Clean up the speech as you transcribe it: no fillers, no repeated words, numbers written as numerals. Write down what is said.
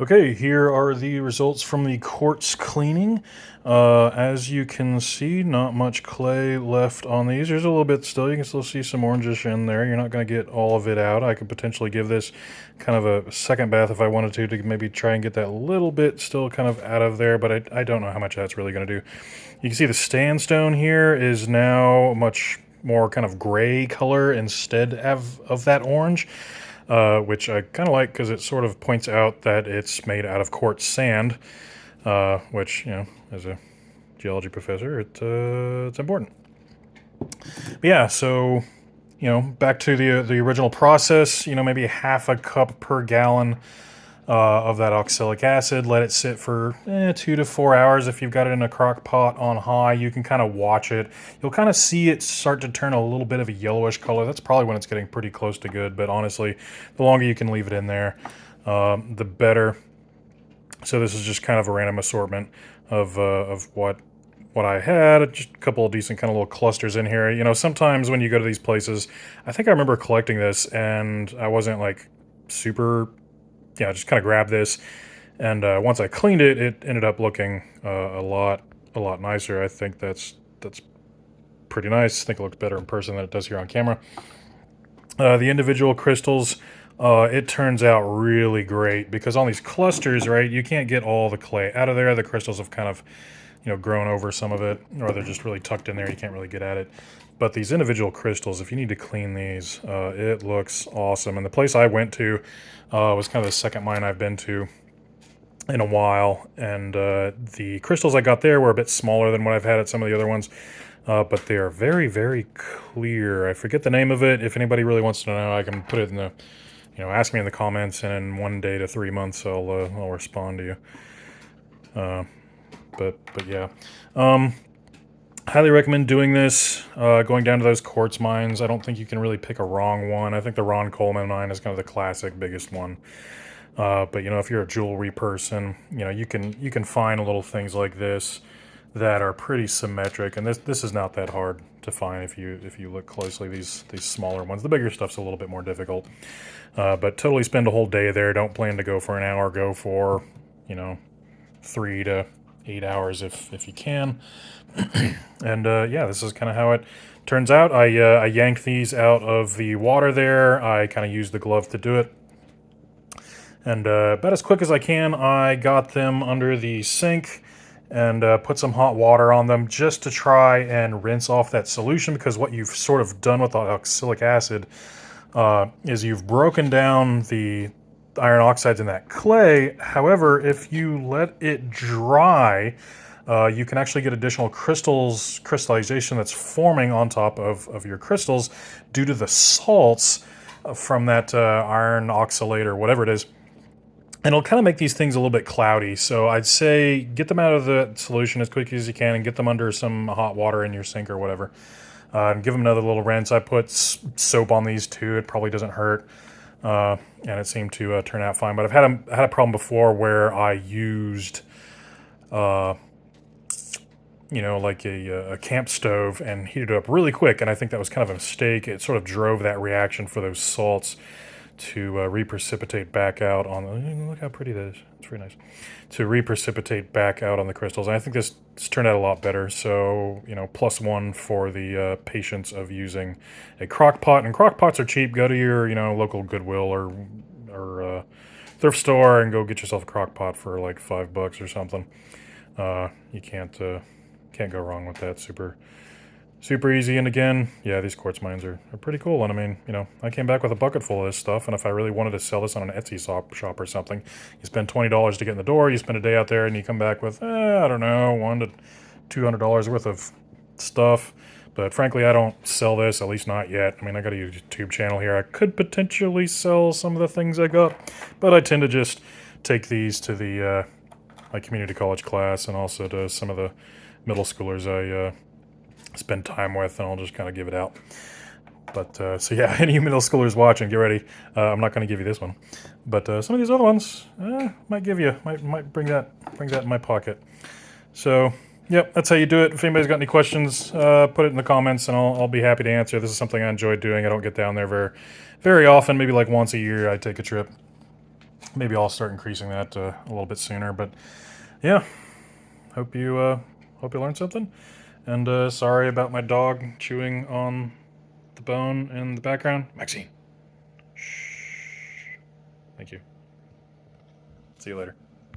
Okay, here are the results from the quartz cleaning. As you can see, not much clay left on these. There's a little bit still. You can still see some orangish in there. You're not going to get all of it out. I could potentially give this kind of a second bath if I wanted to maybe try and get that little bit still kind of out of there, but I don't know how much that's really going to do. You can see the sandstone here is now much more kind of gray color instead of that orange. Which I kind of like because it sort of points out that it's made out of quartz sand, which, as a geology professor, it's important. But yeah, so, back to the original process, maybe half a cup per gallon of that oxalic acid. Let it sit for 2 to 4 hours. If you've got it in a crock pot on high, you can kind of watch it. You'll kind of see it start to turn a little bit of a yellowish color. That's probably when it's getting pretty close to good, but honestly, the longer you can leave it in there, the better. So this is just kind of a random assortment of what I had. Just a couple of decent kind of little clusters in here. Sometimes when you go to these places, I think I remember collecting this and I wasn't like super, just kind of grabbed this, and once I cleaned it, it ended up looking a lot nicer. I think that's pretty nice. I think it looks better in person than it does here on camera. The individual crystals, it turns out really great because on these clusters, right, you can't get all the clay out of there. The crystals have kind of, grown over some of it, or they're just really tucked in there. You can't really get at it. But these individual crystals, if you need to clean these, it looks awesome. And the place I went to was kind of the second mine I've been to in a while. And the crystals I got there were a bit smaller than what I've had at some of the other ones. But they are very, very clear. I forget the name of it. If anybody really wants to know, I can put it in the, ask me in the comments, and in 1 day to 3 months, I'll respond to you. But yeah. Highly recommend doing this, going down to those quartz mines. I don't think you can really pick a wrong one. I think the Ron Coleman mine is kind of the classic biggest one. But if you're a jewelry person, you can find little things like this that are pretty symmetric, and this is not that hard to find if you look closely. These smaller ones, the bigger stuff's a little bit more difficult. But totally spend a whole day there. Don't plan to go for an hour. Go for 3 to 8 hours if you can. And yeah, this is kind of how it turns out. I yank these out of the water there. I kind of use the glove to do it. And about as quick as I can, I got them under the sink and put some hot water on them just to try and rinse off that solution, because what you've sort of done with the oxalic acid is you've broken down the iron oxides in that clay. However, if you let it dry, you can actually get additional crystallization that's forming on top of your crystals due to the salts from that iron oxalate or whatever it is. And it'll kind of make these things a little bit cloudy. So I'd say get them out of the solution as quickly as you can and get them under some hot water in your sink or whatever. And give them another little rinse. I put soap on these too. It probably doesn't hurt. And it seemed to turn out fine. But I've had a problem before where I used like a camp stove and heated it up really quick, and I think that was kind of a mistake. It sort of drove that reaction for those salts to reprecipitate back out on the, look how pretty that is. It's very nice. To reprecipitate back out on the crystals. And I think this turned out a lot better. So, +1 for the patience of using a crock pot. And crock pots are cheap. Go to your, local Goodwill or thrift store and go get yourself a crock pot for like $5 or something. You can't go wrong with that. Super easy. And again, yeah, these quartz mines are pretty cool. And I mean, I came back with a bucket full of this stuff, and if I really wanted to sell this on an Etsy shop or something, you spend $20 to get in the door, you spend a day out there, and you come back with, I don't know, $100 to $200 worth of stuff. But frankly, I don't sell this, at least not yet. I mean, I got a YouTube channel here. I could potentially sell some of the things I got, but I tend to just take these to the my community college class, and also to some of the middle schoolers I spend time with, and I'll just kind of give it out. But so yeah, any middle schoolers watching, get ready. I'm not going to give you this one, but some of these other ones might bring that in my pocket. So yep, that's how you do it. If anybody's got any questions, put it in the comments, and I'll be happy to answer. This is something I enjoy doing. I don't get down there very often. Maybe like once a year I take a trip. maybe I'll start increasing that a little bit sooner. But yeah, hope you learned something. And sorry about my dog chewing on the bone in the background. Maxine. Shh. Thank you. See you later.